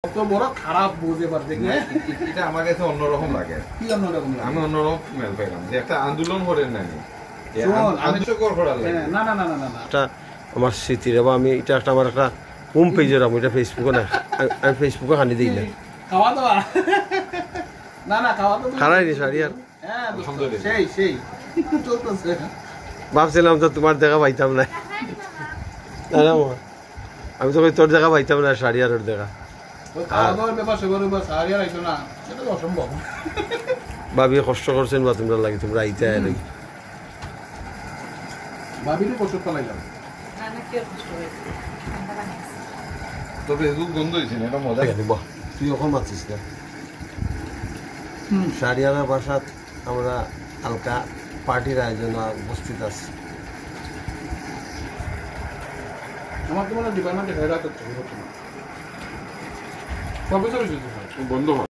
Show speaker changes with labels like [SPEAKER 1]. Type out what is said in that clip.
[SPEAKER 1] কত বড় খারাপ বুঝে পার দেখলে
[SPEAKER 2] এটা আমার কাছে অন্যরকম লাগে।
[SPEAKER 1] কি অন্যরকম লাগে?
[SPEAKER 2] আমি অন্যরকম ফিল পাইলাম যে একটা আন্দোলন করেন নাই আন্দোলন করার লাগে।
[SPEAKER 1] না না না না না
[SPEAKER 3] এটা আমার স্মৃতি রে আমি এটা একটা আমার একটা হোম পেজের আমি এটা ফেসবুকে না আমি ফেসবুকে হানি দিই না
[SPEAKER 1] খাওয়া দাওয়া না না খাওয়া দাওয়া
[SPEAKER 3] খারাই নি শাড়ি আর
[SPEAKER 1] হ্যাঁ
[SPEAKER 2] আলহামদুলিল্লাহ।
[SPEAKER 1] সেই সেই চলতেছে
[SPEAKER 3] ভাবছিলাম তো তোমার দেখা পাইতাম না না না মা, আমি তো কই তোর দেখা পাইতাম না শাড়ি আর ওর দেখা
[SPEAKER 1] ওই খাওয়া দাওয়ার ব্যাপার সেবার ব্যাপার সাহারি আর আইসো না সেটা তো অসম্ভব
[SPEAKER 3] ভাবি কষ্ট করছেন বা তোমরা লাগে তোমরা আইতে আয় নাকি
[SPEAKER 1] ভাবিনি কষ্ট পালাইলাম
[SPEAKER 2] তবে এগুলো গন্ধ হয়েছে না, এটা মজা।
[SPEAKER 3] বাহ তুই এখন মারছিস না শাড়িয়ানার বাসাত আমরা হালকা পার্টির আয়োজন উপস্থিত আছি
[SPEAKER 1] আমার তো মনে হয় ডিপার্টমেন্টে হেরা করতে হবে প্রফেসর
[SPEAKER 2] বন্ধ হয়।